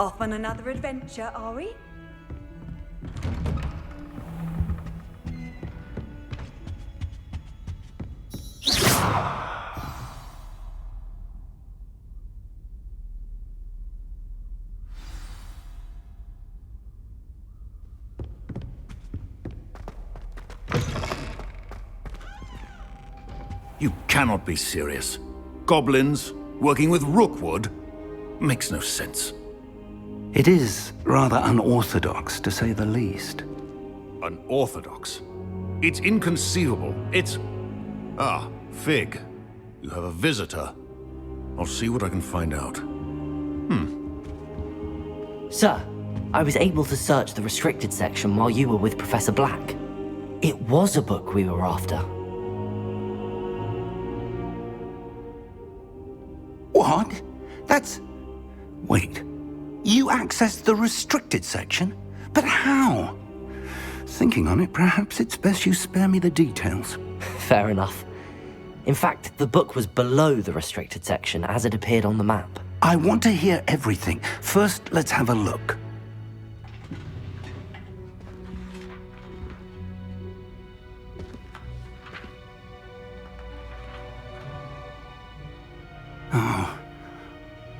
Off on another adventure, are we? You cannot be serious. Goblins working with Rookwood? Makes no sense. It is rather unorthodox, to say the least. Unorthodox? It's inconceivable. It's... Ah, Fig. You have a visitor. I'll see what I can find out. Sir, I was able to search the restricted section while you were with Professor Black. It was a book we were after. What? That's... Wait. You accessed the restricted section? But how? Thinking on it, perhaps it's best you spare me the details. Fair enough. In fact, the book was below the restricted section as it appeared on the map. I want to hear everything. First, let's have a look.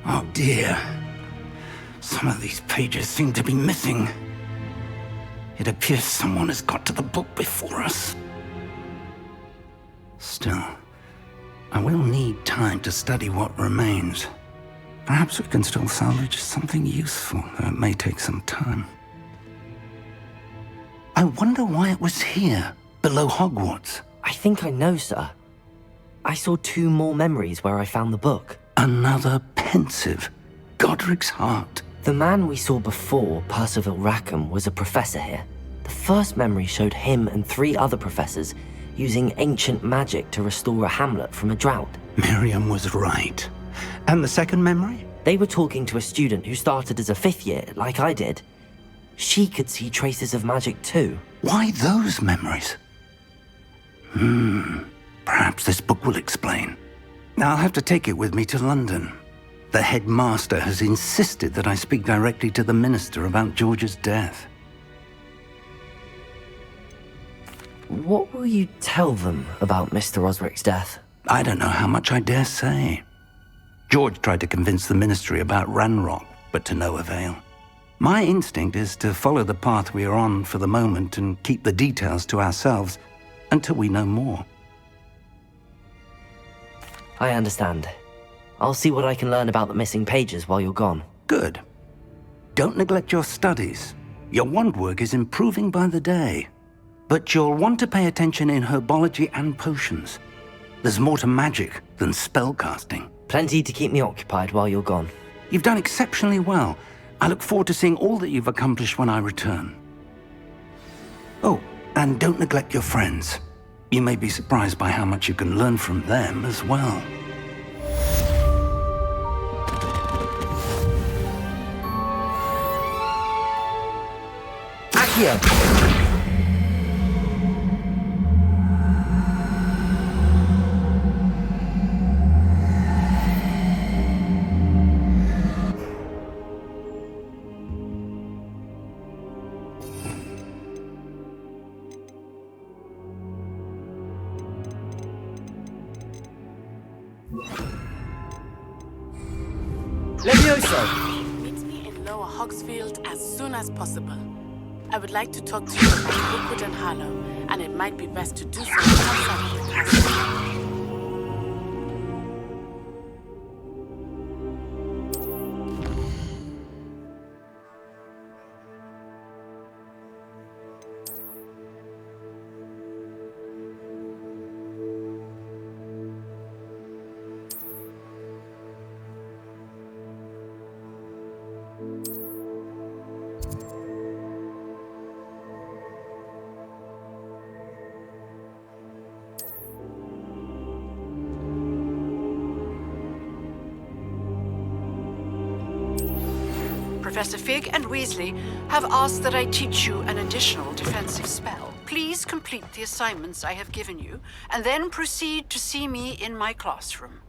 Oh dear. Some of these pages seem to be missing. It appears someone has got to the book before us. Still, I will need time to study what remains. Perhaps we can still salvage something useful, though it may take some time. I wonder why it was here, below Hogwarts. I think I know, sir. I saw 2 more memories where I found the book. Another pensive. Godric's heart. The man we saw before, Percival Rackham, was a professor here. The first memory showed him and 3 other professors using ancient magic to restore a hamlet from a drought. Miriam was right. And the second memory? They were talking to a student who started as a 5th year, like I did. She could see traces of magic too. Why those memories? Perhaps this book will explain. I'll have to take it with me to London. The headmaster has insisted that I speak directly to the minister about George's death. What will you tell them about Mr. Osric's death? I don't know how much I dare say. George tried to convince the ministry about Ranrock, but to no avail. My instinct is to follow the path we are on for the moment and keep the details to ourselves until we know more. I understand. I'll see what I can learn about the missing pages while you're gone. Good. Don't neglect your studies. Your wand work is improving by the day. But you'll want to pay attention in herbology and potions. There's more to magic than spellcasting. Plenty to keep me occupied while you're gone. You've done exceptionally well. I look forward to seeing all that you've accomplished when I return. Oh, and don't neglect your friends. You may be surprised by how much you can learn from them as well. Accio! Levioso! Meet me in Lower Hogsfield as soon as possible. I would like to talk to you about Rookwood and Harlow, and it might be best to do so outside of the castle. Professor Fig and Weasley have asked that I teach you an additional defensive spell. Please complete the assignments I have given you, and then proceed to see me in my classroom.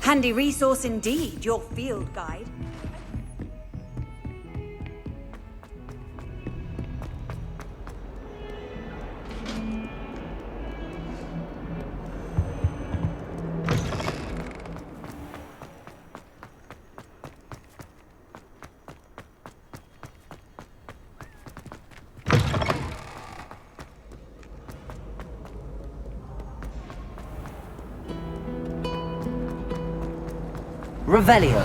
Handy resource indeed, your field guide. Revelio.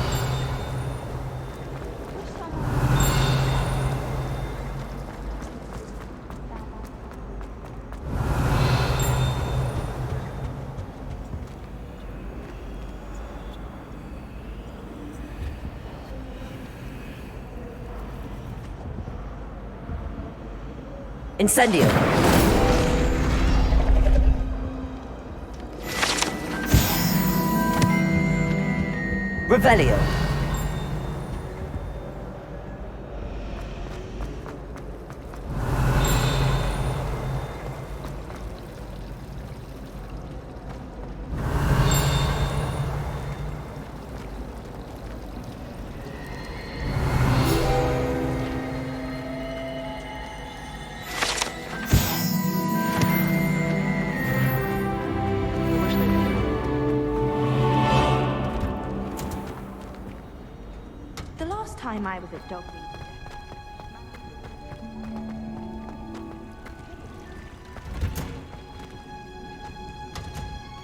Incendio. Revelio. The last time I was at Dogweed.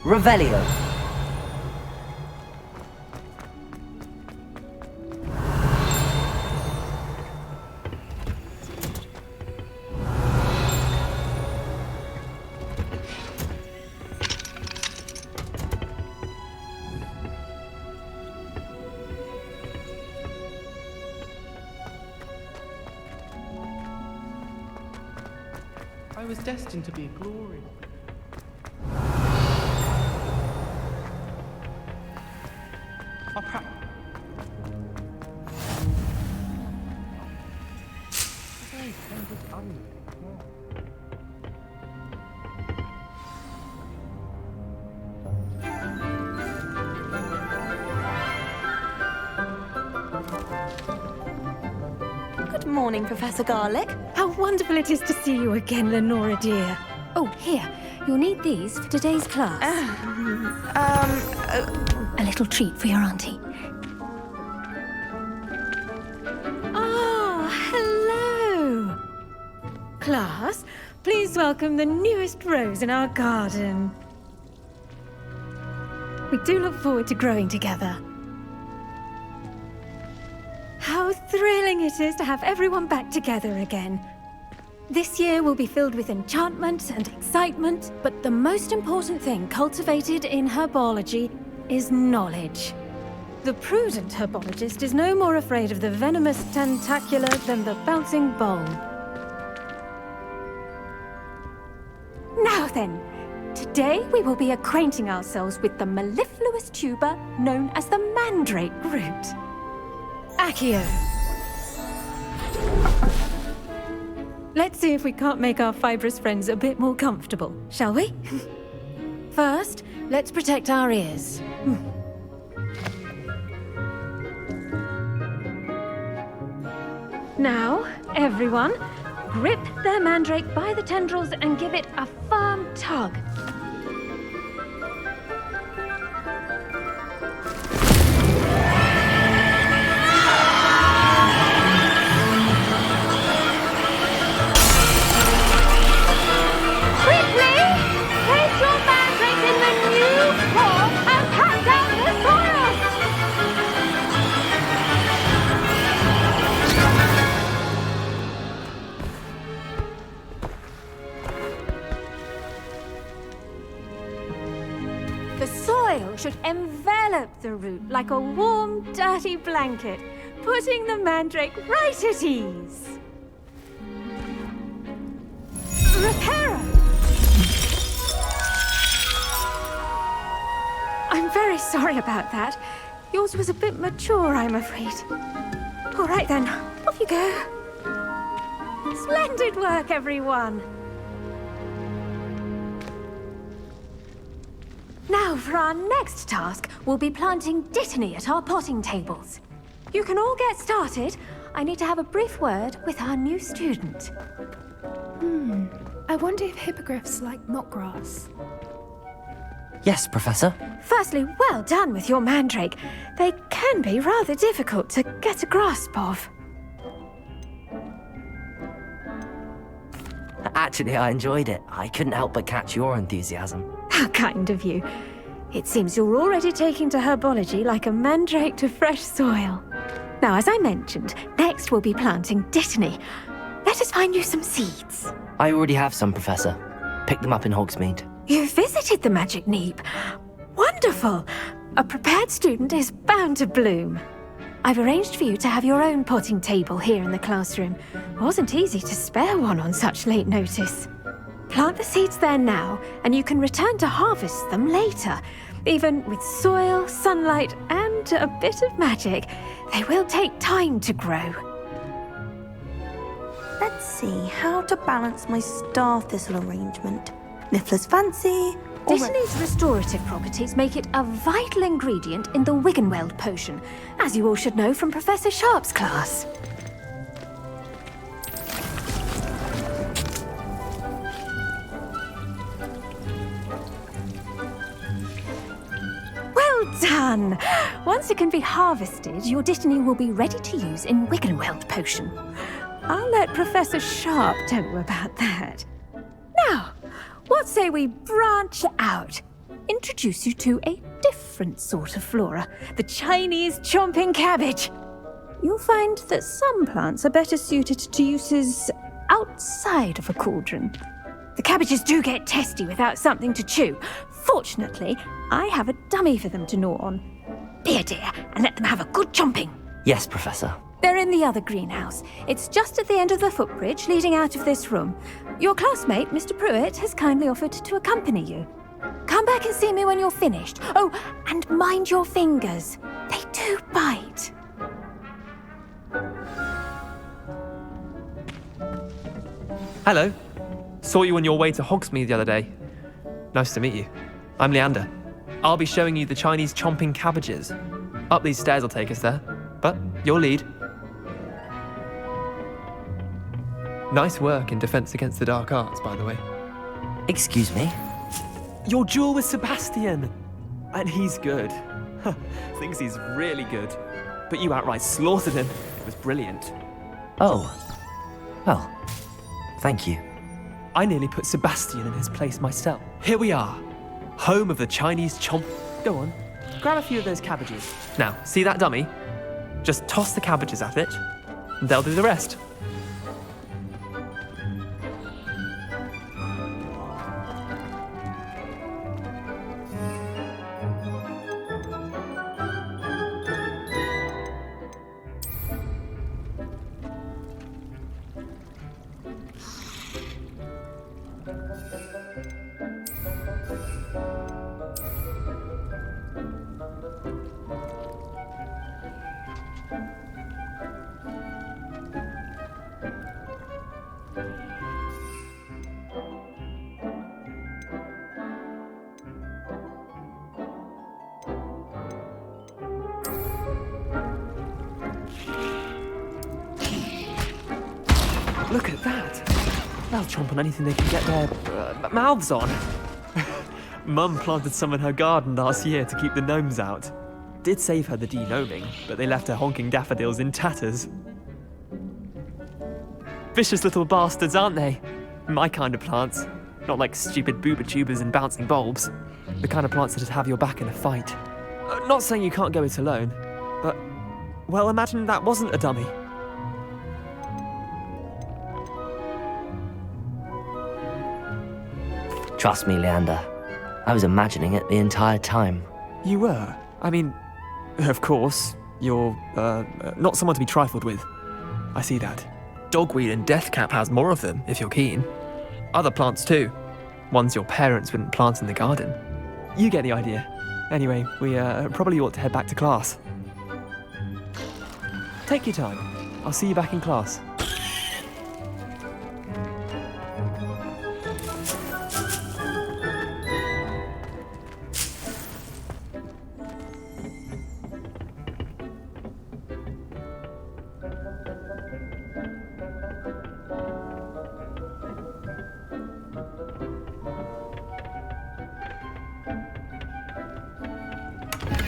Revelio. I was destined to be glorious. Good morning, Professor Garlick. How wonderful it is to see you again, Lenora dear. Oh, here. You'll need these for today's class. A little treat for your auntie. Ah, hello. Class, please welcome the newest rose in our garden. We do look forward to growing together. How thrilling it is to have everyone back together again. This year will be filled with enchantment and excitement, but the most important thing cultivated in herbology is knowledge. The prudent herbologist is no more afraid of the venomous tentacula than the bouncing bulb. Now then, today we will be acquainting ourselves with the mellifluous tuber known as the mandrake root. Accio. Let's see if we can't make our fibrous friends a bit more comfortable, shall we? First, let's protect our ears. Now, everyone, grip their mandrake by the tendrils and give it a firm tug. oil should envelop the root like a warm, dirty blanket, putting the mandrake right at ease. Reparo! I'm very sorry about that. Yours was a bit mature, I'm afraid. All right then, off you go. Splendid work, everyone. Now, for our next task, we'll be planting dittany at our potting tables. You can all get started. I need to have a brief word with our new student. I wonder if hippogriffs like mock grass. Yes, Professor. Firstly, well done with your mandrake. They can be rather difficult to get a grasp of. Actually, I enjoyed it. I couldn't help but catch your enthusiasm. How kind of you. It seems you're already taking to herbology like a mandrake to fresh soil. Now, as I mentioned, next we'll be planting dittany. Let us find you some seeds. I already have some, Professor. Picked them up in Hogsmeade. You visited the Magic Neep. Wonderful! A prepared student is bound to bloom. I've arranged for you to have your own potting table here in the classroom. Wasn't easy to spare one on such late notice. Plant the seeds there now, and you can return to harvest them later. Even with soil, sunlight, and a bit of magic, they will take time to grow. Let's see how to balance my star thistle arrangement. Niffler's fancy. Dittany's restorative properties make it a vital ingredient in the Wiggenweld potion, as you all should know from Professor Sharp's class. Well done! Once it can be harvested, your dittany will be ready to use in Wiggenweld potion. I'll let Professor Sharp tell you about that. Now, what say we branch out? Introduce you to a different sort of flora, the Chinese chomping cabbage. You'll find that some plants are better suited to uses outside of a cauldron. The cabbages do get testy without something to chew. Fortunately, I have a dummy for them to gnaw on. Be a dear and let them have a good chomping. Yes, Professor. They're in the other greenhouse. It's just at the end of the footbridge leading out of this room. Your classmate, Mr. Pruitt, has kindly offered to accompany you. Come back and see me when you're finished. Oh, and mind your fingers. They do bite. Hello. Saw you on your way to Hogsmeade the other day. Nice to meet you. I'm Leander. I'll be showing you the Chinese chomping cabbages. Up these stairs will take us there, but your lead. Nice work in Defense Against the Dark Arts, by the way. Excuse me? Your duel with Sebastian! And he's good. Thinks he's really good. But you outright slaughtered him. It was brilliant. Oh. Well, thank you. I nearly put Sebastian in his place myself. Here we are. Home of the Chinese chomp... Go on. Grab a few of those cabbages. Now, see that dummy? Just toss the cabbages at it, and they'll do the rest. Look at that. They'll chomp on anything they can get their mouths on. Mum planted some in her garden last year to keep the gnomes out. Did save her the de-gnoming, but they left her honking daffodils in tatters. Vicious little bastards, aren't they? My kind of plants. Not like stupid booba tubers and bouncing bulbs. The kind of plants that'd have your back in a fight. Not saying you can't go it alone, but, well, imagine that wasn't a dummy. Trust me, Leander. I was imagining it the entire time. You were? I mean, of course, you're, not someone to be trifled with. I see that. Dogweed and deathcap has more of them, if you're keen. Other plants too. Ones your parents wouldn't plant in the garden. You get the idea. Anyway, we probably ought to head back to class. Take your time. I'll see you back in class.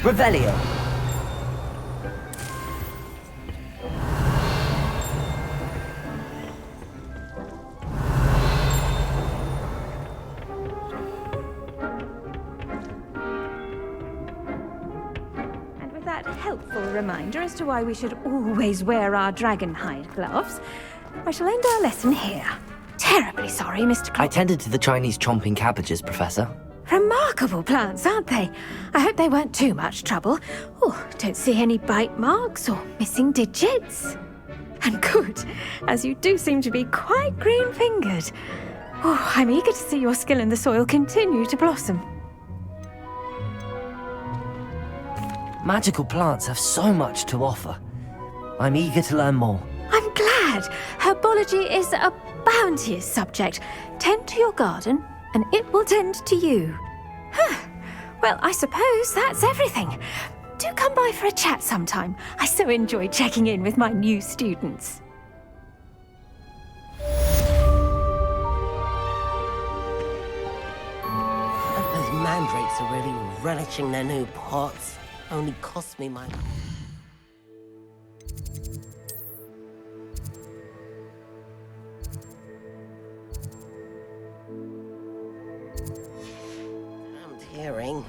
Revelio. And with that helpful reminder as to why we should always wear our dragonhide gloves, I shall end our lesson here. Terribly sorry, Mr. Clark. I tended to the Chinese chomping cabbages, Professor. Remarkable plants, aren't they? I hope they weren't too much trouble. Oh, don't see any bite marks or missing digits. And good, as you do seem to be quite green-fingered. Oh, I'm eager to see your skill in the soil continue to blossom. Magical plants have so much to offer. I'm eager to learn more. I'm glad. Herbology is a bounteous subject. Tend to your garden, and it will tend to you. Well, I suppose that's everything. Do come by for a chat sometime. I so enjoy checking in with my new students. Those mandrakes are really relishing their new pots. Only cost me my... hearing.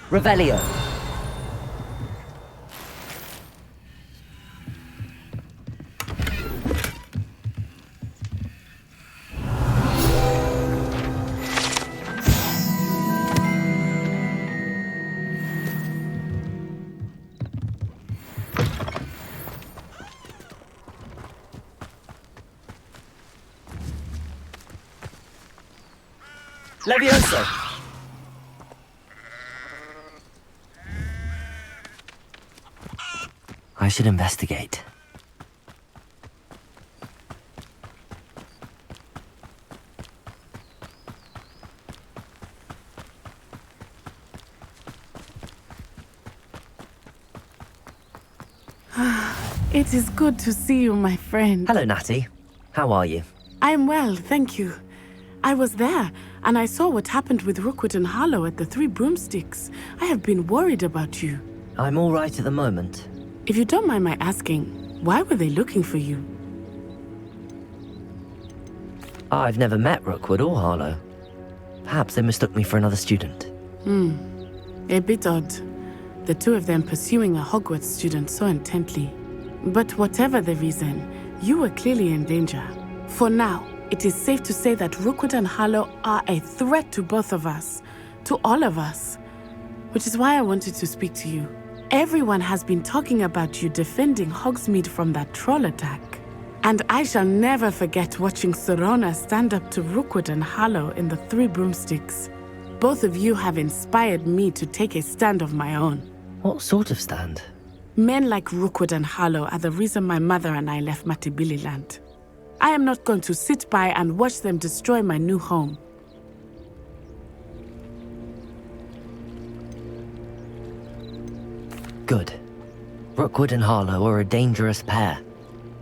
Revelio. Levioso. I should investigate. It is good to see you, my friend. Hello, Natty. How are you? I'm well, thank you. I was there, and I saw what happened with Rookwood and Harlow at the Three Broomsticks. I have been worried about you. I'm all right at the moment. If you don't mind my asking, why were they looking for you? I've never met Rookwood or Harlow. Perhaps they mistook me for another student. A bit odd. the two of them pursuing a Hogwarts student so intently. But whatever the reason, you were clearly in danger. For now, it is safe to say that Rookwood and Harlow are a threat to both of us, to all of us. Which is why I wanted to speak to you. Everyone has been talking about you defending Hogsmeade from that troll attack. And I shall never forget watching Serona stand up to Rookwood and Harlow in the Three Broomsticks. Both of you have inspired me to take a stand of my own. What sort of stand? Men like Rookwood and Harlow are the reason my mother and I left Matibililand. I am not going to sit by and watch them destroy my new home. Good. Rookwood and Harlow are a dangerous pair.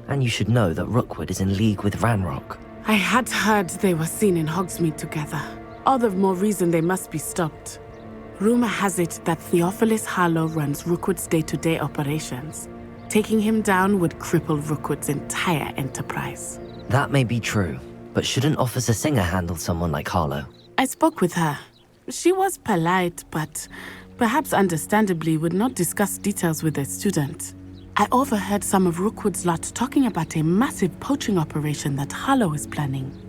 And you should know that Rookwood is in league with Ranrock. I had heard they were seen in Hogsmeade together. All the more reason they must be stopped. Rumor has it that Theophilus Harlow runs Rookwood's day-to-day operations. Taking him down would cripple Rookwood's entire enterprise. That may be true, but shouldn't Officer Singer handle someone like Harlow? I spoke with her. She was polite, but perhaps understandably would not discuss details with a student. I overheard some of Rookwood's lot talking about a massive poaching operation that Harlow is planning.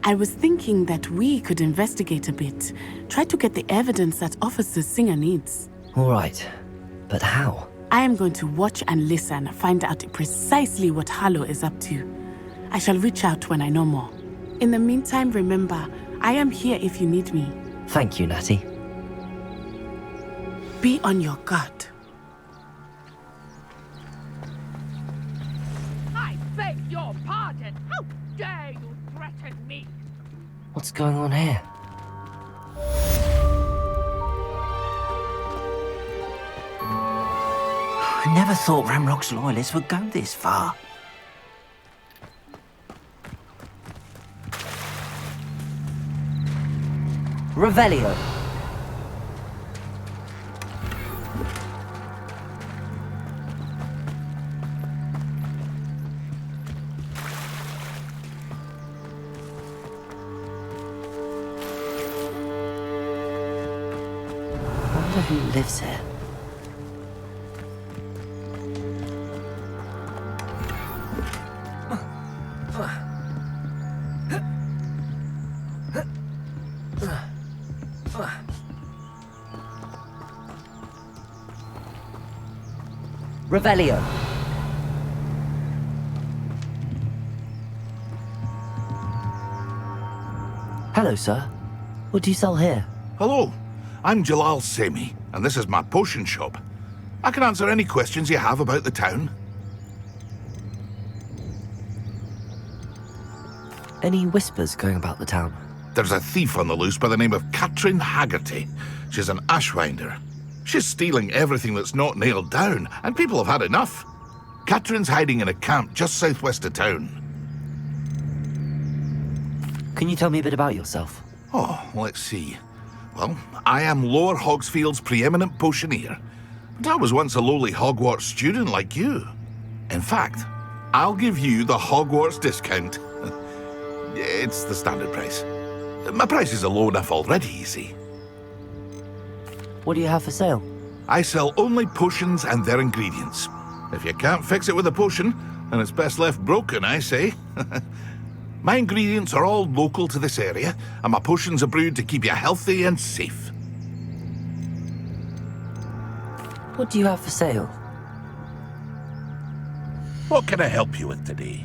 I was thinking that we could investigate a bit, try to get the evidence that Officer Singer needs. All right, but how? I am going to watch and listen, find out precisely what Harlow is up to. I shall reach out when I know more. In the meantime, remember, I am here if you need me. Thank you, Natty. Be on your guard. I beg your pardon. How dare you threaten me? What's going on here? I never thought Ranrock's loyalists would go this far. Revelio. Wonder who lives here. Revelio. Hello, sir. What do you sell here? Hello, I'm Jalal Semi, and this is my potion shop. I can answer any questions you have about the town. Any whispers going about the town? There's a thief on the loose by the name of Katrin Haggerty. She's an ashwinder. She's stealing everything that's not nailed down, and people have had enough. Katrin's hiding in a camp just southwest of town. Can you tell me a bit about yourself? Oh, let's see. Well, I am Lower Hogsfield's preeminent potioneer. But I was once a lowly Hogwarts student like you. In fact, I'll give you the Hogwarts discount. It's the standard price. My prices are low enough already, you see. What do you have for sale? I sell only potions and their ingredients. If you can't fix it with a potion, then it's best left broken, I say. My ingredients are all local to this area, and my potions are brewed to keep you healthy and safe. What do you have for sale? What can I help you with today?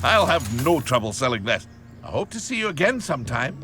I'll have no trouble selling this. I hope to see you again sometime.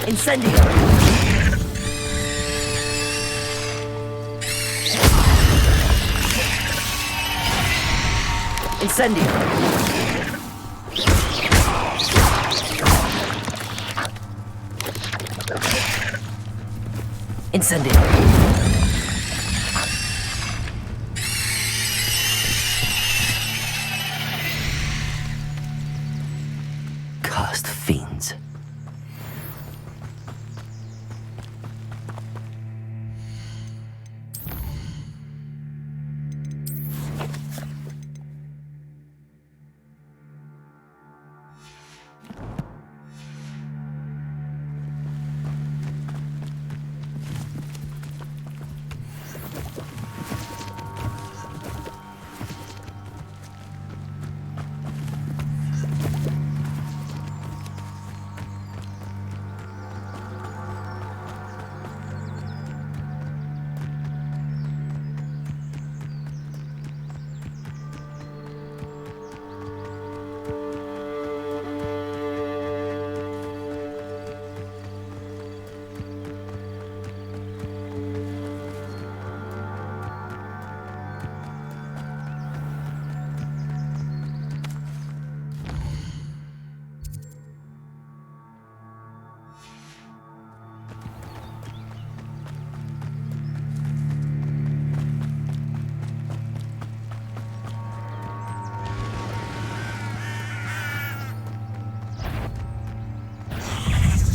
Incendio! Incendio! Incendio! Cursed fiends.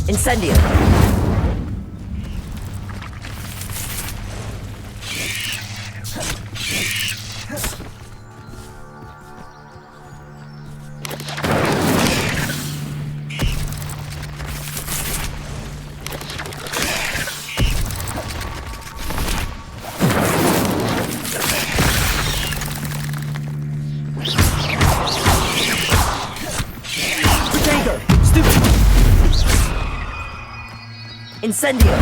Incendio! Incendio!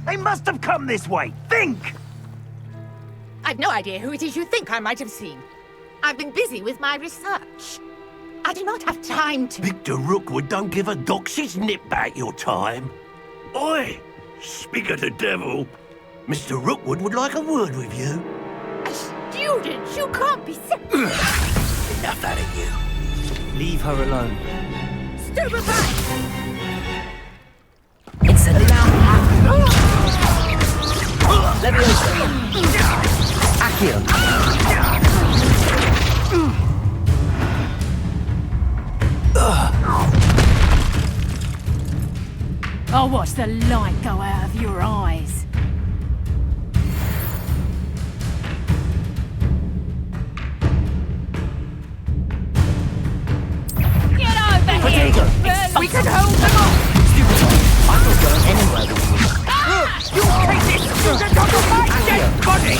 They must have come this way. Think! I've no idea who it is you think I might have seen. I've been busy with my research. I do not have time to... Victor Rookwood don't give a doxy's nip back your time. Oi! Speak of the devil. Mr. Rookwood would like a word with you. A student? You can't be serious. Enough out of you. Leave her alone. Stupefy! Accio. I'll watch the light go out of your eyes. Get over here! We can hold them off! I'm not going anywhere with you. You take this student off of my dead body!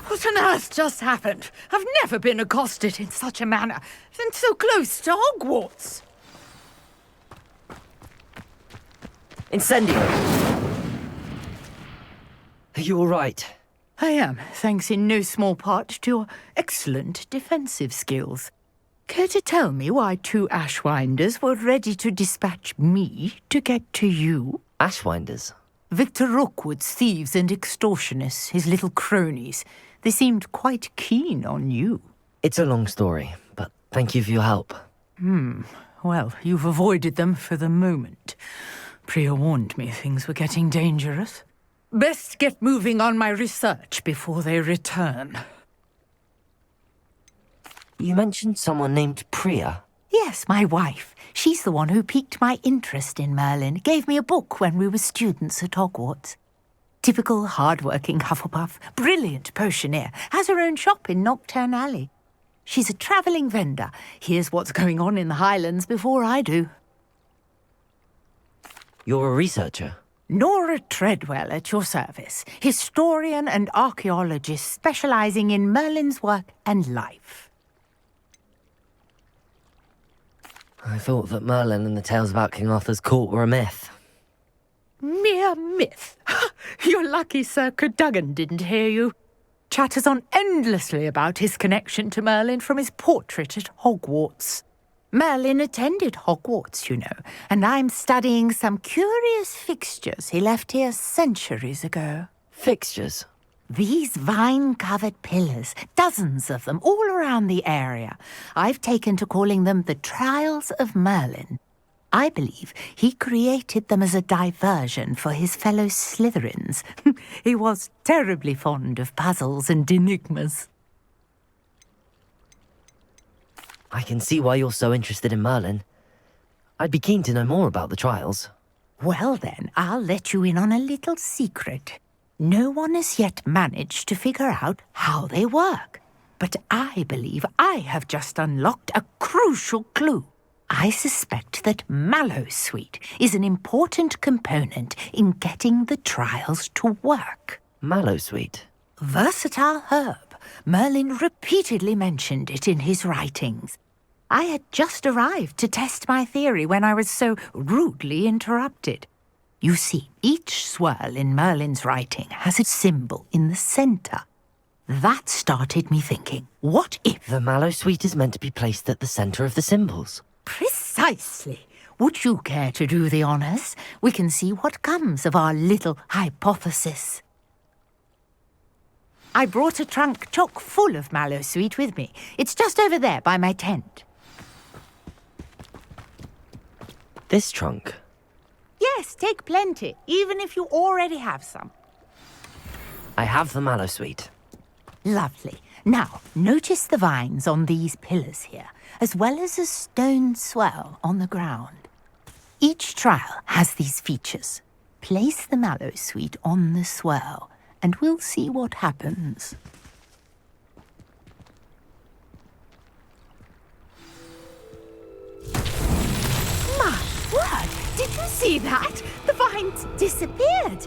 What on earth just happened? I've never been accosted in such a manner, and so close to Hogwarts. Incendio! Are you all right? I am, thanks in no small part to your excellent defensive skills. Care to tell me why 2 Ashwinders were ready to dispatch me to get to you? Ashwinders? Victor Rookwood's thieves and extortionists, his little cronies. They seemed quite keen on you. It's a long story, but thank you for your help. Well, you've avoided them for the moment. Priya warned me things were getting dangerous. Best get moving on my research before they return. You mentioned someone named Priya. Yes, my wife. She's the one who piqued my interest in Merlin. Gave me a book when we were students at Hogwarts. Typical hard-working Hufflepuff, brilliant potioneer, has her own shop in Nocturne Alley. She's a travelling vendor. Hears what's going on in the Highlands before I do. You're a researcher? Nora Treadwell at your service, historian and archaeologist specialising in Merlin's work and life. I thought that Merlin and the tales about King Arthur's court were a myth. Mere myth. You're lucky Sir Cadogan didn't hear you. Chatters on endlessly about his connection to Merlin from his portrait at Hogwarts. Merlin attended Hogwarts, you know, and I'm studying some curious fixtures he left here centuries ago. Fixtures? These vine-covered pillars, dozens of them, all around the area. I've taken to calling them the Trials of Merlin. I believe he created them as a diversion for his fellow Slytherins. He was terribly fond of puzzles and enigmas. I can see why you're so interested in Merlin. I'd be keen to know more about the trials. Well then, I'll let you in on a little secret. No one has yet managed to figure out how they work. But I believe I have just unlocked a crucial clue. I suspect that Mallowsweet is an important component in getting the trials to work. Mallowsweet? Versatile herb. Merlin repeatedly mentioned it in his writings. I had just arrived to test my theory when I was so rudely interrupted. You see, each swirl in Merlin's writing has a symbol in the centre. That started me thinking, what if... The Mallowsweet is meant to be placed at the centre of the symbols. Precisely. Would you care to do the honours? We can see what comes of our little hypothesis. I brought a trunk chock full of Mallowsweet with me. It's just over there by my tent. This trunk? Yes, take plenty, even if you already have some. I have the Mallowsweet. Lovely. Now, notice the vines on these pillars here, as well as a stone swell on the ground. Each trial has these features. Place the Mallowsweet on the swell, and we'll see what happens. My word! Did you see that? The vines disappeared!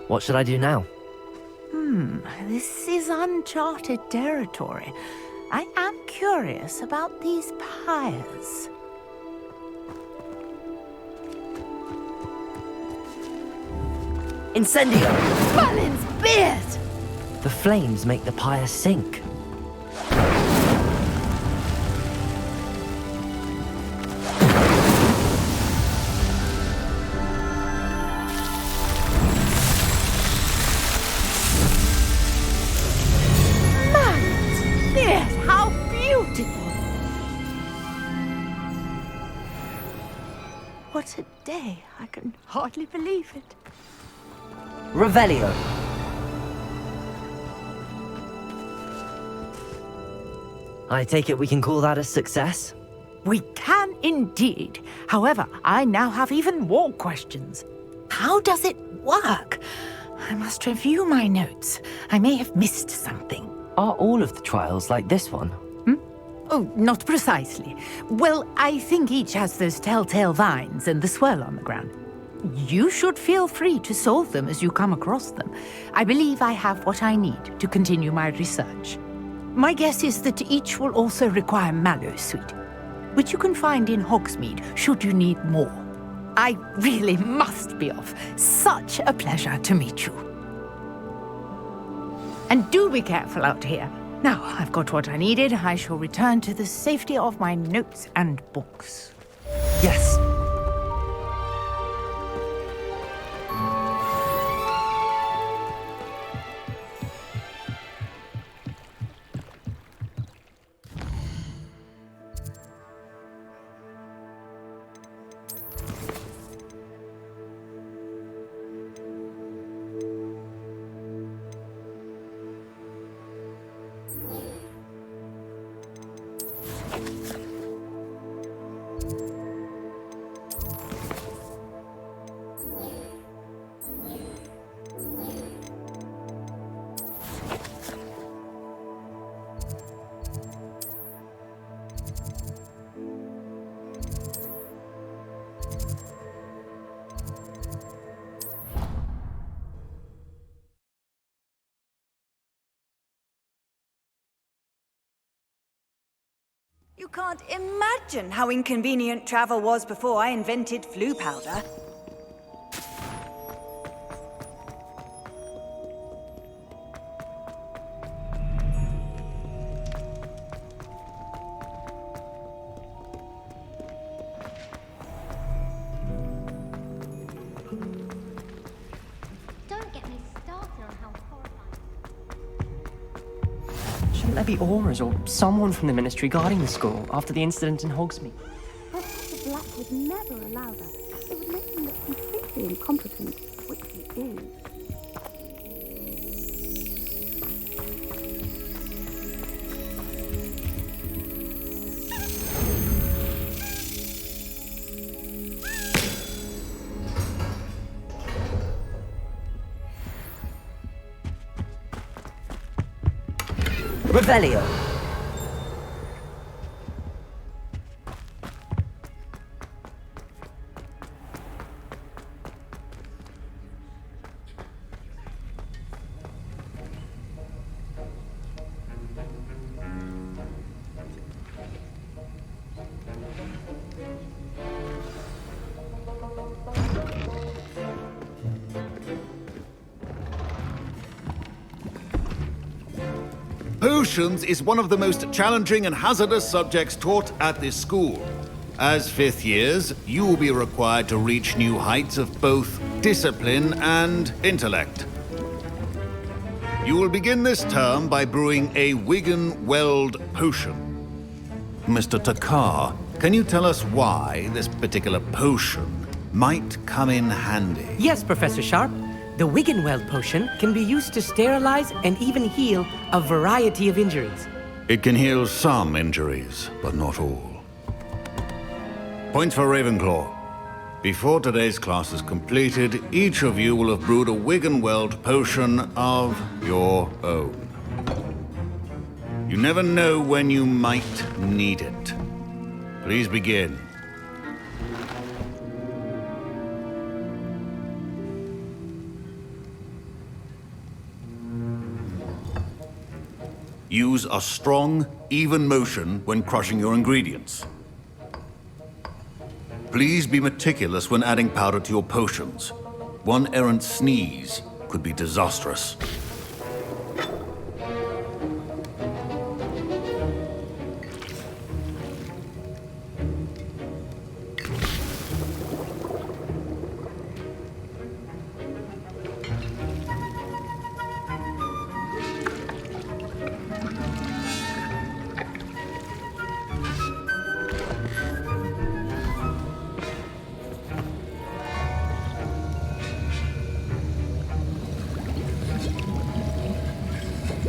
What should I do now? This is uncharted territory. I am curious about these pyres. Incendio! Merlin's beard! The flames make the pyre sink. Merlin's beard! How beautiful! What a day! I can hardly believe it. Revelio. I take it we can call that a success? We can indeed. However, I now have even more questions. How does it work? I must review my notes. I may have missed something. Are all of the trials like this one? Oh, not precisely. Well, I think each has those telltale vines and the swirl on the ground. You should feel free to solve them as you come across them. I believe I have what I need to continue my research. My guess is that each will also require Mallowsweet, which you can find in Hogsmeade should you need more. I really must be off. Such a pleasure to meet you. And do be careful out here. Now I've got what I needed, I shall return to the safety of my notes and books. Yes. You can't imagine how inconvenient travel was before I invented flu powder. Don't get me started on how horrifying. Shouldn't there be auras or someone from the Ministry guarding the school after the incident in Hogsmeade? Professor Black would never allow that. It would make him look completely incompetent, which he is. Revelio! Potions is one of the most challenging and hazardous subjects taught at this school. As fifth years, you will be required to reach new heights of both discipline and intellect. You will begin this term by brewing a Wigan-Weld potion. Mr. Takar, can you tell us why this particular potion might come in handy? Yes, Professor Sharp. The Wiggenweld potion can be used to sterilize and even heal a variety of injuries. It can heal some injuries, but not all. Points for Ravenclaw. Before today's class is completed, each of you will have brewed a Wiggenweld potion of your own. You never know when you might need it. Please begin. Use a strong, even motion when crushing your ingredients. Please be meticulous when adding powder to your potions. One errant sneeze could be disastrous.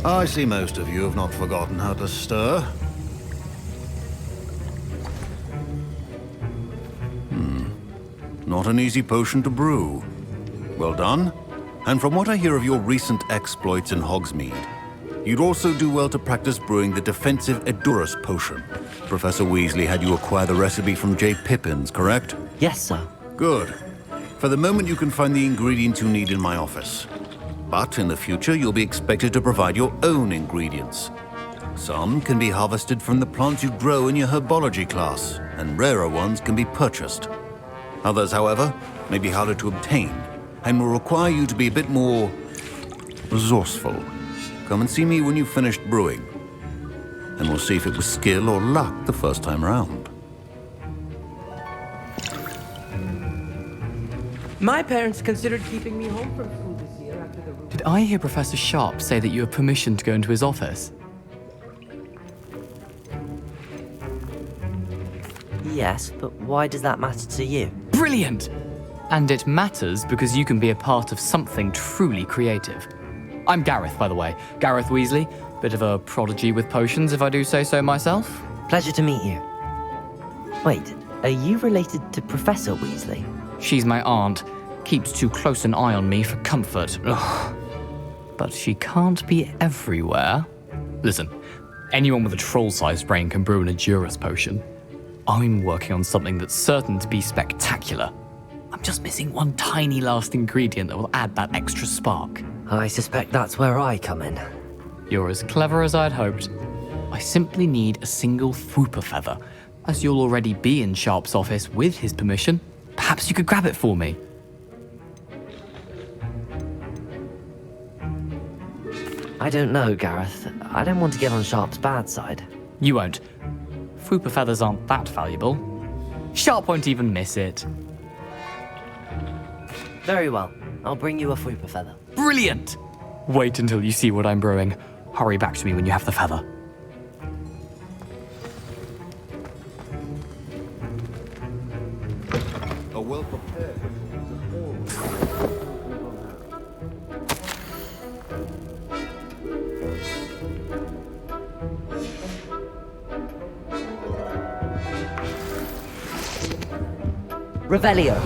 I see most of you have not forgotten how to stir. Not an easy potion to brew. Well done. And from what I hear of your recent exploits in Hogsmeade, you'd also do well to practice brewing the defensive Edurus potion. Professor Weasley had you acquire the recipe from J. Pippins, correct? Yes, sir. Good. For the moment, you can find the ingredients you need in my office. But in the future, you'll be expected to provide your own ingredients. Some can be harvested from the plants you grow in your Herbology class, and rarer ones can be purchased. Others, however, may be harder to obtain, and will require you to be a bit more resourceful. Come and see me when you've finished brewing, and we'll see if it was skill or luck the first time round. My parents considered keeping me home from school this year after the... Did I hear Professor Sharp say that you have permission to go into his office? Yes, but why does that matter to you? Brilliant! And it matters because you can be a part of something truly creative. I'm Gareth, by the way. Gareth Weasley. Bit of a prodigy with potions, if I do say so myself. Pleasure to meet you. Wait, are you related to Professor Weasley? She's my aunt. Keeps too close an eye on me for comfort. Ugh. But she can't be everywhere. Listen, anyone with a troll-sized brain can brew an Edurus potion. I'm working on something that's certain to be spectacular. I'm just missing one tiny last ingredient that will add that extra spark. I suspect that's where I come in. You're as clever as I'd hoped. I simply need a single Fwooper feather. As you'll already be in Sharp's office with his permission, perhaps you could grab it for me. I don't know, Gareth. I don't want to get on Sharp's bad side. You won't. Fwooper feathers aren't that valuable. Sharp won't even miss it. Very well. I'll bring you a Fwooper feather. Brilliant! Wait until you see what I'm brewing. Hurry back to me when you have the feather. A well-prepared Revelio.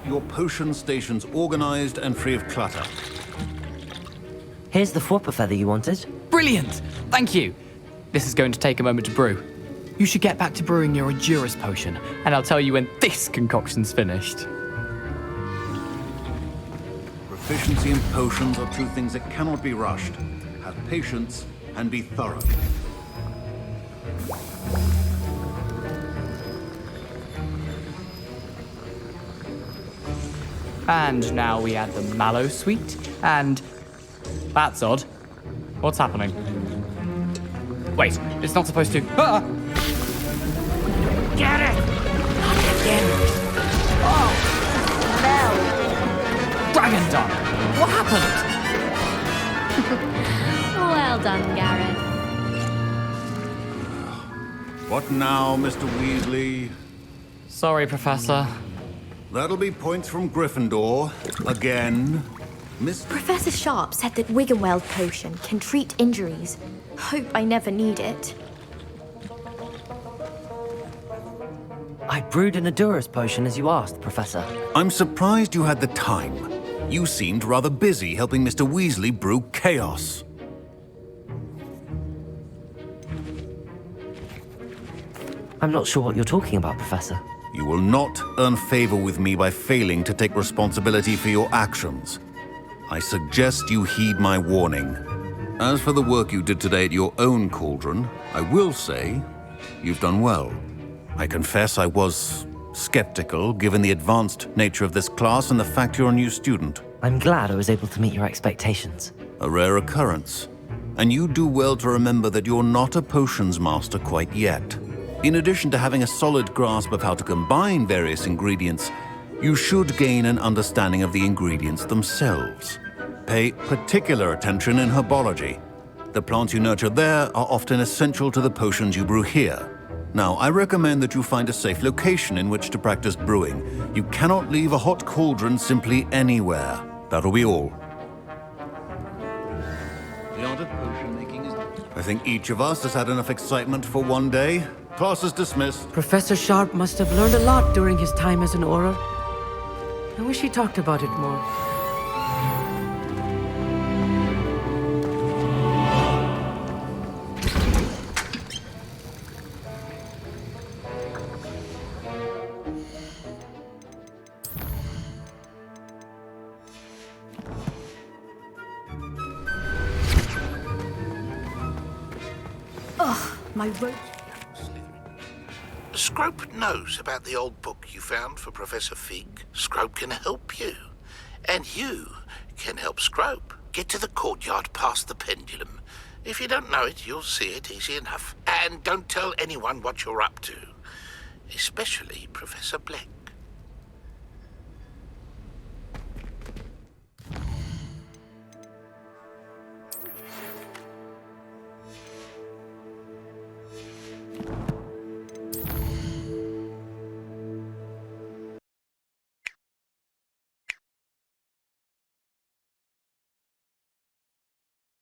Your potion stations organized and free of clutter. Here's the Fwooper feather you wanted. Brilliant! Thank you. This is going to take a moment to brew. You should get back to brewing your Endurus potion, and I'll tell you when this concoction's finished. Proficiency in potions are two things that cannot be rushed. Have patience and be thorough. And now we add the mallow sweet, and... That's odd. What's happening? Wait, it's not supposed to... Ah! Get it! Not again. Oh, no. Dragon Dog! What happened? Well done, Gareth. What now, Mr. Weasley? Sorry, Professor. That'll be points from Gryffindor. Again. Miss... Professor Sharp said that Wiggenweld potion can treat injuries. Hope I never need it. I brewed an Endurus potion as you asked, Professor. I'm surprised you had the time. You seemed rather busy helping Mr. Weasley brew chaos. I'm not sure what you're talking about, Professor. You will not earn favor with me by failing to take responsibility for your actions. I suggest you heed my warning. As for the work you did today at your own cauldron, I will say you've done well. I confess I was skeptical, given the advanced nature of this class and the fact you're a new student. I'm glad I was able to meet your expectations. A rare occurrence. And you do well to remember that you're not a potions master quite yet. In addition to having a solid grasp of how to combine various ingredients, you should gain an understanding of the ingredients themselves. Pay particular attention in herbology. The plants you nurture there are often essential to the potions you brew here. Now, I recommend that you find a safe location in which to practice brewing. You cannot leave a hot cauldron simply anywhere. That'll be all. The art of potion making is... I think each of us has had enough excitement for one day. Class is dismissed. Professor Sharp must have learned a lot during his time as an Auror. I wish he talked about it more. Ugh, my rope. Scrope knows about the old book you found for Professor Fig. Scrope can help you. And you can help Scrope. Get to the courtyard past the pendulum. If you don't know it, you'll see it easy enough. And don't tell anyone what you're up to. Especially Professor Black.